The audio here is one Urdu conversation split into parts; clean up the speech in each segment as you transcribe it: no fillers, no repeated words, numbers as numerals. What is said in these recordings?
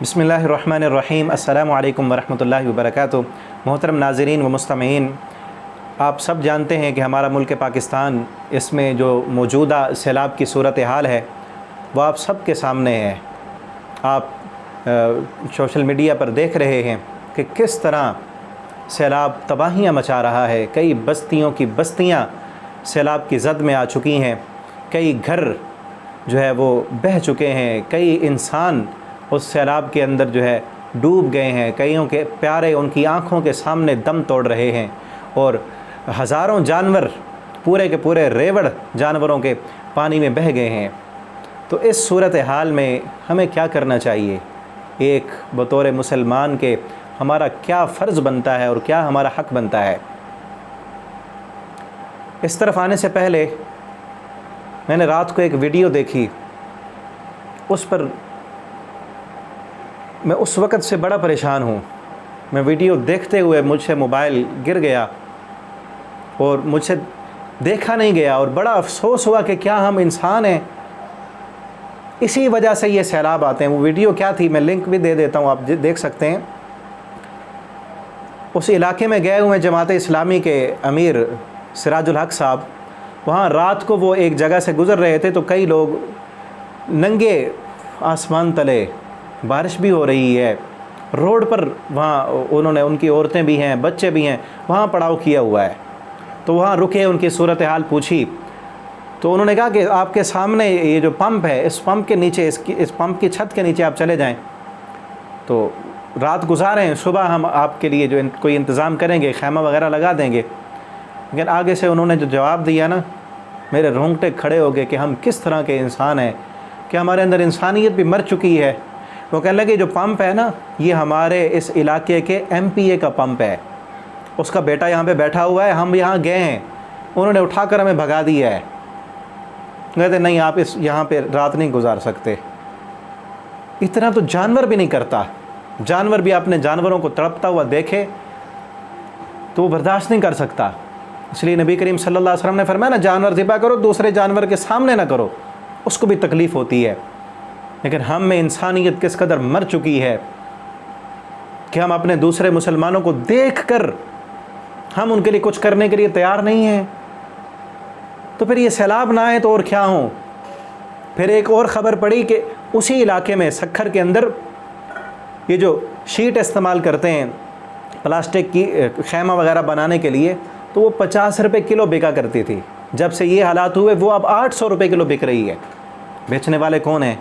بسم اللہ الرحمن الرحیم۔ السلام علیکم ورحمۃ اللہ وبرکاتہ۔ محترم ناظرین و مستمعین، آپ سب جانتے ہیں کہ ہمارا ملک پاکستان، اس میں جو موجودہ سیلاب کی صورتحال ہے وہ آپ سب کے سامنے ہے۔ آپ سوشل میڈیا پر دیکھ رہے ہیں کہ کس طرح سیلاب تباہیاں مچا رہا ہے۔ کئی بستیوں کی بستیاں سیلاب کی زد میں آ چکی ہیں، کئی گھر جو ہے وہ بہہ چکے ہیں، کئی انسان اس سیلاب کے اندر جو ہے ڈوب گئے ہیں، کئیوں کے پیارے ان کی آنکھوں کے سامنے دم توڑ رہے ہیں، اور ہزاروں جانور، پورے کے پورے ریوڑ جانوروں کے پانی میں بہہ گئے ہیں۔ تو اس صورتحال میں ہمیں کیا کرنا چاہیے؟ ایک بطور مسلمان کے ہمارا کیا فرض بنتا ہے اور کیا ہمارا حق بنتا ہے؟ اس طرف آنے سے پہلے میں نے رات کو ایک ویڈیو دیکھی، اس پر میں اس وقت سے بڑا پریشان ہوں۔ میں ویڈیو دیکھتے ہوئے مجھ سے موبائل گر گیا اور مجھ سے دیکھا نہیں گیا، اور بڑا افسوس ہوا کہ کیا ہم انسان ہیں؟ اسی وجہ سے یہ سیلاب آتے ہیں۔ وہ ویڈیو کیا تھی، میں لنک بھی دے دیتا ہوں، آپ دیکھ سکتے ہیں۔ اس علاقے میں گئے ہوئے جماعت اسلامی کے امیر سراج الحق صاحب، وہاں رات کو وہ ایک جگہ سے گزر رہے تھے تو کئی لوگ ننگے آسمان تلے، بارش بھی ہو رہی ہے، روڈ پر وہاں انہوں نے، ان کی عورتیں بھی ہیں، بچے بھی ہیں، وہاں پڑاؤ کیا ہوا ہے۔ تو وہاں رکے، ان کی صورتحال پوچھی، تو انہوں نے کہا کہ آپ کے سامنے یہ جو پمپ ہے، اس پمپ کے نیچے، اس پمپ کی چھت کے نیچے آپ چلے جائیں تو رات گزاریں، صبح ہم آپ کے لیے جو کوئی انتظام کریں گے، خیمہ وغیرہ لگا دیں گے۔ لیکن آگے سے انہوں نے جو جواب دیا نا، میرے رونگٹے کھڑے ہو گئے کہ ہم کس طرح کے انسان ہیں، کہ ہمارے اندر انسانیت بھی مر چکی ہے۔ وہ کہنے لگے جو پمپ ہے نا، یہ ہمارے اس علاقے کے MP کا پمپ ہے، اس کا بیٹا یہاں پہ بیٹھا ہوا ہے، ہم یہاں گئے ہیں، انہوں نے اٹھا کر ہمیں بھگا دیا ہے۔ کہتے نہیں، آپ یہاں پہ رات نہیں گزار سکتے۔ اتنا تو جانور بھی نہیں کرتا، جانور بھی اپنے جانوروں کو تڑپتا ہوا دیکھے تو وہ برداشت نہیں کر سکتا۔ اس لیے نبی کریم صلی اللہ علیہ وسلم نے فرمایا نا، جانور ذبح کرو، دوسرے جانور کے سامنے نہ کرو، اس کو بھی تکلیف ہوتی ہے۔ لیکن ہم میں انسانیت کس قدر مر چکی ہے کہ ہم اپنے دوسرے مسلمانوں کو دیکھ کر ہم ان کے لیے کچھ کرنے کے لیے تیار نہیں ہیں۔ تو پھر یہ سیلاب نہ آئے تو اور کیا ہوں؟ پھر ایک اور خبر پڑی کہ اسی علاقے میں سکھر کے اندر یہ جو شیٹ استعمال کرتے ہیں پلاسٹک کی خیمہ وغیرہ بنانے کے لیے، تو وہ 50 روپے کلو بکا کرتی تھی۔ جب سے یہ حالات ہوئے وہ اب 800 روپے کلو بک رہی ہے۔ بیچنے والے کون ہیں؟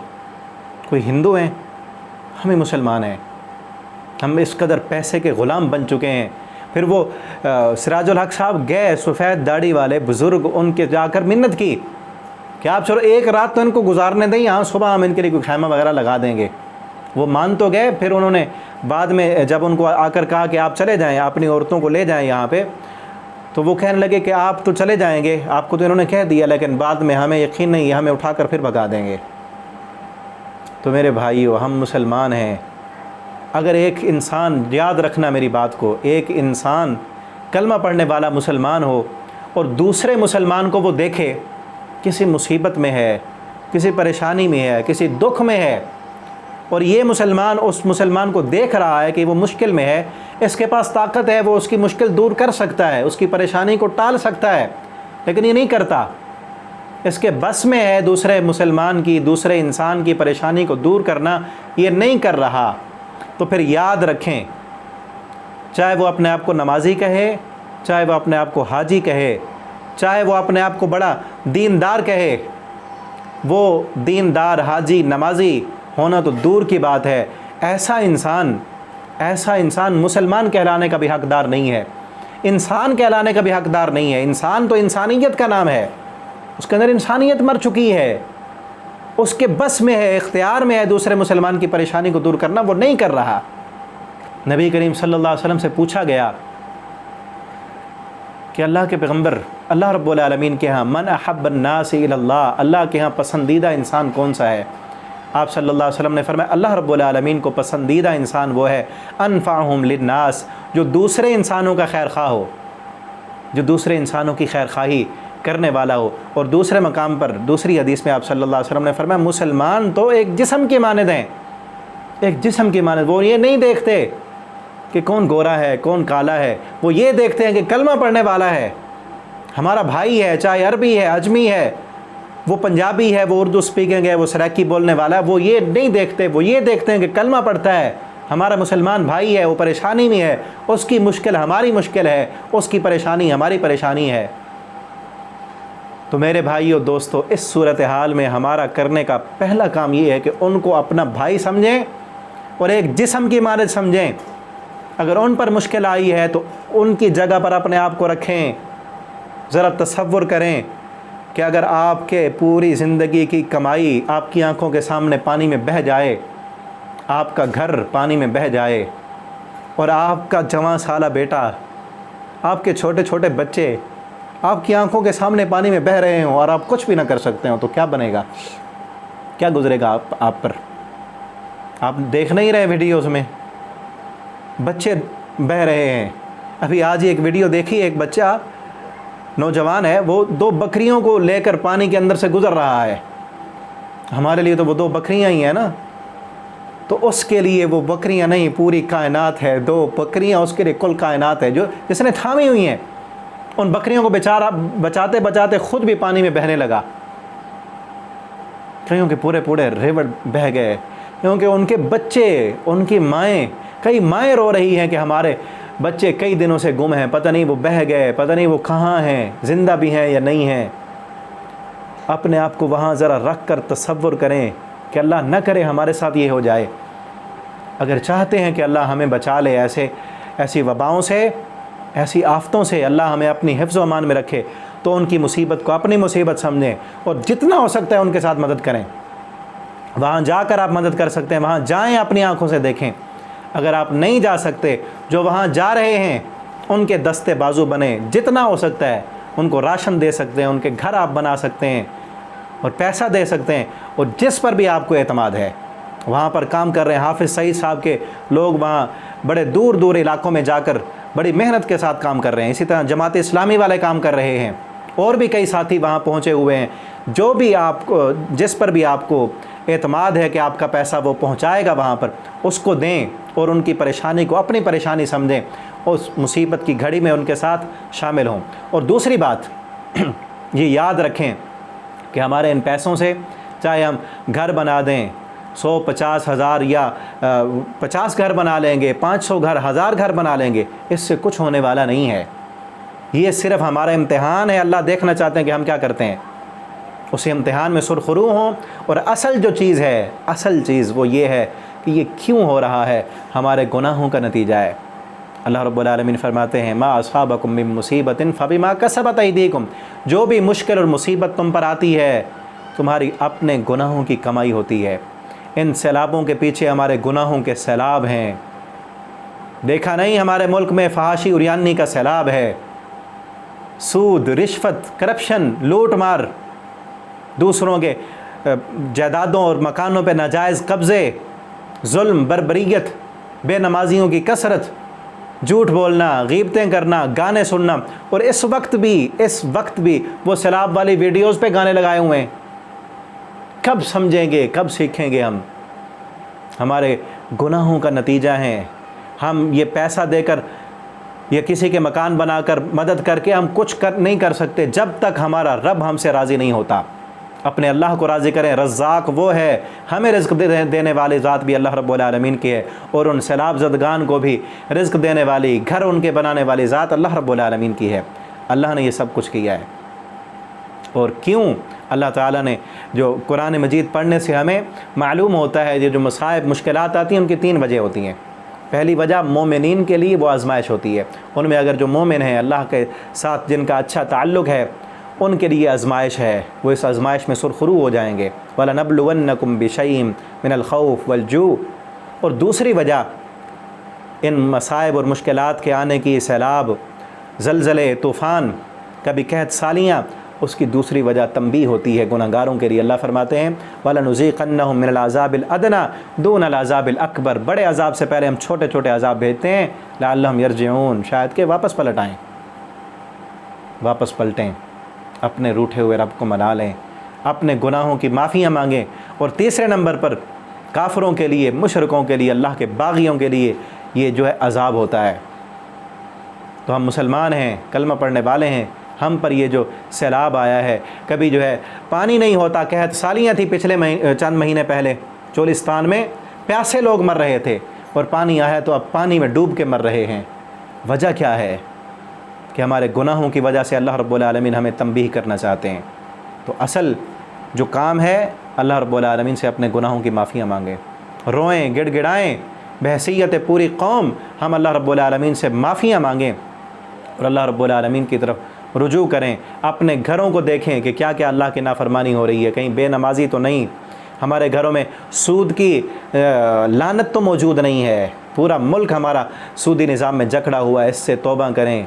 کوئی ہندو ہیں؟ ہم ہی مسلمان ہیں۔ ہم اس قدر پیسے کے غلام بن چکے ہیں۔ پھر وہ سراج الحق صاحب گئے، سفید داڑھی والے بزرگ، ان کے جا کر منت کی کہ آپ چلو ایک رات تو ان کو گزارنے دیں، یہاں صبح ہم ان کے لیے کوئی خیمہ وغیرہ لگا دیں گے۔ وہ مان تو گئے۔ پھر انہوں نے بعد میں جب ان کو آ کر کہا کہ آپ چلے جائیں، اپنی عورتوں کو لے جائیں یہاں پہ، تو وہ کہنے لگے کہ آپ تو چلے جائیں گے، آپ کو تو انہوں نے کہہ دیا، لیکن بعد میں ہمیں یقین نہیں ہے، ہمیں اٹھا کر پھر بھگا دیں گے۔ تو میرے بھائیو، ہم مسلمان ہیں۔ اگر ایک انسان، یاد رکھنا میری بات کو، ایک انسان کلمہ پڑھنے والا مسلمان ہو اور دوسرے مسلمان کو وہ دیکھے کسی مصیبت میں ہے، کسی پریشانی میں ہے، کسی دکھ میں ہے، اور یہ مسلمان اس مسلمان کو دیکھ رہا ہے کہ وہ مشکل میں ہے، اس کے پاس طاقت ہے، وہ اس کی مشکل دور کر سکتا ہے، اس کی پریشانی کو ٹال سکتا ہے، لیکن یہ نہیں کرتا۔ اس کے بس میں ہے دوسرے مسلمان کی، دوسرے انسان کی پریشانی کو دور کرنا، یہ نہیں کر رہا۔ تو پھر یاد رکھیں، چاہے وہ اپنے آپ کو نمازی کہے، چاہے وہ اپنے آپ کو حاجی کہے، چاہے وہ اپنے آپ کو بڑا دیندار کہے، وہ دیندار، حاجی، نمازی ہونا تو دور کی بات ہے، ایسا انسان مسلمان کہلانے کا بھی حقدار نہیں ہے، انسان کہلانے کا بھی حقدار نہیں ہے۔ انسان تو انسانیت کا نام ہے، اس کے اندر انسانیت مر چکی ہے، اس کے بس میں ہے، اختیار میں ہے دوسرے مسلمان کی پریشانی کو دور کرنا، وہ نہیں کر رہا۔ نبی کریم صلی اللہ علیہ وسلم سے پوچھا گیا کہ اللہ کے پیغمبر، اللہ رب العالمین کے ہاں من احب الناس الی اللہ، اللہ کے ہاں پسندیدہ انسان کون سا ہے؟ آپ صلی اللہ علیہ وسلم نے فرمایا اللہ رب العالمین کو پسندیدہ انسان وہ ہے انفعہم للناس، جو دوسرے انسانوں کا خیر خواہ ہو، جو دوسرے انسانوں کی خیر خواہی کرنے والا ہو۔ اور دوسرے مقام پر دوسری حدیث میں آپ صلی اللہ علیہ وسلم نے فرمایا مسلمان تو ایک جسم کے مانند ہیں، ایک جسم کی مانند. وہ یہ نہیں دیکھتے کہ کون گورا ہے کون کالا ہے, وہ یہ دیکھتے ہیں کہ کلمہ پڑھنے والا ہے, ہمارا بھائی ہے, چاہے عربی ہے, اجمی ہے, وہ پنجابی ہے, وہ اردو اسپیکنگ ہے, وہ سرائکی بولنے والا ہے. وہ یہ نہیں دیکھتے, وہ یہ دیکھتے ہیں کہ کلمہ پڑھتا ہے, ہمارا مسلمان بھائی ہے, وہ پریشانی میں ہے, اس کی مشکل ہماری مشکل ہے, اس کی پریشانی ہماری پریشانی ہے. تو میرے بھائیو دوستو, اس صورتحال میں ہمارا کرنے کا پہلا کام یہ ہے کہ ان کو اپنا بھائی سمجھیں اور ایک جسم کی مانند سمجھیں. اگر ان پر مشکل آئی ہے تو ان کی جگہ پر اپنے آپ کو رکھیں. ذرا تصور کریں کہ اگر آپ کے پوری زندگی کی کمائی آپ کی آنکھوں کے سامنے پانی میں بہہ جائے, آپ کا گھر پانی میں بہہ جائے, اور آپ کا جوان سالہ بیٹا, آپ کے چھوٹے چھوٹے بچے آپ کی آنکھوں کے سامنے پانی میں بہہ رہے ہوں اور آپ کچھ بھی نہ کر سکتے ہوں, تو کیا بنے گا, کیا گزرے گا آپ پر؟ آپ دیکھ نہیں رہے ویڈیوز میں بچے بہہ رہے ہیں. ابھی آج ہی ایک ویڈیو دیکھی, ایک بچہ نوجوان ہے, وہ 2 بکریوں کو لے کر پانی کے اندر سے گزر رہا ہے. ہمارے لیے تو وہ 2 بکریاں ہی ہیں نا, تو اس کے لیے وہ بکریاں نہیں پوری کائنات ہے. 2 بکریاں اس کے لیے کل کائنات ہے جو جس نے تھامی ہوئی ہیں. ان بکریوں کو بیچارہ بچاتے بچاتے خود بھی پانی میں بہنے لگا, کیوں کہ پورے ریوڑ بہہ گئے, کیونکہ ان کے بچے, ان کی مائیں, کئی مائیں رو رہی ہیں کہ ہمارے بچے کئی دنوں سے گم ہیں, پتہ نہیں وہ بہہ گئے, پتہ نہیں وہ کہاں ہیں, زندہ بھی ہیں یا نہیں ہیں. اپنے آپ کو وہاں ذرا رکھ کر تصور کریں کہ اللہ نہ کرے ہمارے ساتھ یہ ہو جائے. اگر چاہتے ہیں کہ اللہ ہمیں بچا لے ایسی وباؤں سے, ایسی آفتوں سے, اللہ ہمیں اپنی حفظ و امان میں رکھے, تو ان کی مصیبت کو اپنی مصیبت سمجھیں اور جتنا ہو سکتا ہے ان کے ساتھ مدد کریں. وہاں جا کر آپ مدد کر سکتے ہیں, وہاں جائیں, اپنی آنکھوں سے دیکھیں. اگر آپ نہیں جا سکتے, جو وہاں جا رہے ہیں ان کے دستے بازو بنیں, جتنا ہو سکتا ہے ان کو راشن دے سکتے ہیں, ان کے گھر آپ بنا سکتے ہیں اور پیسہ دے سکتے ہیں. اور جس پر بھی آپ کو اعتماد ہے, وہاں پر کام کر رہے ہیں حافظ سعید صاحب کے لوگ, وہاں بڑے دور دور علاقوں میں جا کر بڑی محنت کے ساتھ کام کر رہے ہیں. اسی طرح جماعت اسلامی والے کام کر رہے ہیں, اور بھی کئی ساتھی وہاں پہنچے ہوئے ہیں. جو بھی آپ کو, جس پر بھی آپ کو اعتماد ہے کہ آپ کا پیسہ وہ پہنچائے گا وہاں پر, اس کو دیں اور ان کی پریشانی کو اپنی پریشانی سمجھیں, اس مصیبت کی گھڑی میں ان کے ساتھ شامل ہوں. اور دوسری بات یہ یاد رکھیں کہ ہمارے ان پیسوں سے چاہے ہم گھر بنا دیں, 150 ہزار یا 50 گھر بنا لیں گے, 500 گھر, 1000 گھر بنا لیں گے, اس سے کچھ ہونے والا نہیں ہے. یہ صرف ہمارا امتحان ہے. اللہ دیکھنا چاہتے ہیں کہ ہم کیا کرتے ہیں. اسی امتحان میں سرخرو ہوں. اور اصل جو چیز ہے, اصل چیز وہ یہ ہے کہ یہ کیوں ہو رہا ہے, ہمارے گناہوں کا نتیجہ ہے. اللہ رب العالمین فرماتے ہیں, ما اصابکم من مصیبت فبما کسبت ایدیکم, جو بھی مشکل اور مصیبت تم پر آتی ہے تمہاری اپنے گناہوں کی کمائی ہوتی ہے. ان سیلابوں کے پیچھے ہمارے گناہوں کے سیلاب ہیں. دیکھا نہیں ہمارے ملک میں فحاشی اریانی کا سیلاب ہے, سود, رشوت, کرپشن, لوٹ مار, دوسروں کے جائیدادوں اور مکانوں پہ ناجائز قبضے, ظلم, بربریت, بے نمازیوں کی کثرت, جھوٹ بولنا, غیبتیں کرنا, گانے سننا. اور اس وقت بھی وہ سیلاب والی ویڈیوز پہ گانے لگائے ہوئے ہیں. کب سمجھیں گے, کب سیکھیں گے ہم؟ ہمارے گناہوں کا نتیجہ ہیں. ہم یہ پیسہ دے کر یا کسی کے مکان بنا کر مدد کر کے ہم کچھ نہیں کر سکتے جب تک ہمارا رب ہم سے راضی نہیں ہوتا. اپنے اللہ کو راضی کریں. رزاق وہ ہے, ہمیں رزق دینے والی ذات بھی اللہ رب العالمین کی ہے, اور ان سیلاب زدگان کو بھی رزق دینے والی, گھر ان کے بنانے والی ذات اللہ رب العالمین کی ہے. اللہ نے یہ سب کچھ کیا ہے. اور کیوں اللہ تعالیٰ نے, جو قرآن مجید پڑھنے سے ہمیں معلوم ہوتا ہے, یہ جو مصائب مشکلات آتی ہیں ان کی 3 وجہ ہوتی ہیں. پہلی وجہ مومنین کے لیے وہ آزمائش ہوتی ہے. ان میں اگر جو مومن ہیں, اللہ کے ساتھ جن کا اچھا تعلق ہے, ان کے لیے آزمائش ہے, وہ اس آزمائش میں سرخرو ہو جائیں گے. وَلَنَبْلُوَنَّكُمْ بِشَيْءٍ مِّنَ الْخَوْفِ وَالْجُوعِ. اور دوسری وجہ ان مصائب اور مشکلات کے آنے کی, سیلاب, زلزلے, طوفان, کبھی قحط سالیاں, اس کی دوسری وجہ تنبیہ ہوتی ہے گناہگاروں کے لیے. اللہ فرماتے ہیں وَلَنُذِيقَنَّهُم مِّنَ الْعَذَابِ الْأَدْنَىٰ دُونَ الْعَذَابِ الْأَكْبَرِ. بڑے عذاب سے پہلے ہم چھوٹے چھوٹے عذاب بھیجتے ہیں. لَعَلَّهُمْ يَرْجِعُونَ, شاید کہ واپس پلٹ آئیں, واپس پلٹیں, اپنے روٹھے ہوئے رب کو منا لیں, اپنے گناہوں کی معافیاں مانگیں. اور تیسرے نمبر پر کافروں کے لیے، مشرکوں کے لیے، اللہ کے باغیوں کے لیے یہ جو ہے عذاب ہوتا ہے۔ تو ہم مسلمان ہیں، کلمہ پڑھنے والے ہیں، ہم پر یہ جو سیلاب آیا ہے، کبھی جو ہے پانی نہیں ہوتا، قحط سالیاں تھیں پچھلے چند مہینے پہلے چولستان میں، پیاسے لوگ مر رہے تھے، اور پانی آیا تو اب پانی میں ڈوب کے مر رہے ہیں۔ وجہ کیا ہے؟ کہ ہمارے گناہوں کی وجہ سے اللہ رب العالمین ہمیں تنبیہ کرنا چاہتے ہیں۔ تو اصل جو کام ہے، اللہ رب العالمین سے اپنے گناہوں کی معافیاں مانگیں، روئیں، گڑ گڑائیں، بحیثیت پوری قوم ہم اللہ رب العالمین سے معافیاں مانگیں، اور اللہ رب العالمین کی طرف رجوع کریں۔ اپنے گھروں کو دیکھیں کہ کیا کیا اللہ کی نافرمانی ہو رہی ہے، کہیں بے نمازی تو نہیں، ہمارے گھروں میں سود کی لعنت تو موجود نہیں ہے، پورا ملک ہمارا سودی نظام میں جکڑا ہوا ہے، اس سے توبہ کریں۔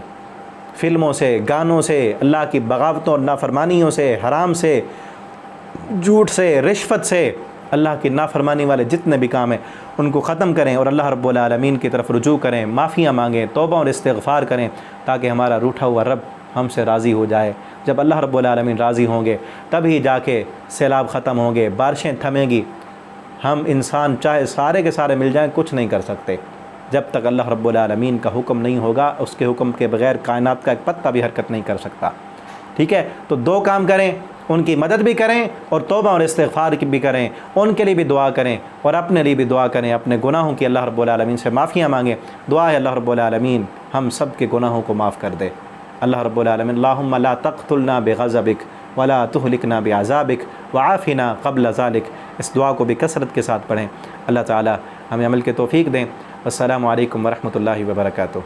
فلموں سے، گانوں سے، اللہ کی بغاوتوں اور نافرمانیوں سے، حرام سے، جھوٹ سے، رشوت سے، اللہ کی نافرمانی والے جتنے بھی کام ہیں ان کو ختم کریں، اور اللہ رب العالمین کی طرف رجوع کریں، معافیاں مانگیں، توبہ اور استغفار کریں، تاکہ ہمارا روٹھا ہوا رب ہم سے راضی ہو جائے۔ جب اللہ رب العالمین راضی ہوں گے تبھی جا کے سیلاب ختم ہوں گے، بارشیں تھمیں گی۔ ہم انسان چاہے سارے کے سارے مل جائیں کچھ نہیں کر سکتے جب تک اللہ رب العالمین کا حکم نہیں ہوگا، اس کے حکم کے بغیر کائنات کا ایک پتہ بھی حرکت نہیں کر سکتا۔ ٹھیک ہے، تو دو کام کریں، ان کی مدد بھی کریں اور توبہ اور استغفار کی بھی کریں، ان کے لیے بھی دعا کریں اور اپنے لیے بھی دعا کریں، اپنے گناہوں کی اللہ رب العالمین سے معافیاں مانگیں۔ دعا ہے اللہ رب العالمین ہم سب کے گناہوں کو معاف کر دے۔ اللہ رب العالمین اللہم لا تقتلنا بغضبک ولا تہلکنا بعذابک وعافنا قبل ذلک، اس دعا کو بھی کثرت کے ساتھ پڑھیں۔ اللہ تعالی ہمیں عمل کے توفیق دیں۔ السلام علیکم ورحمۃ اللہ وبرکاتہ۔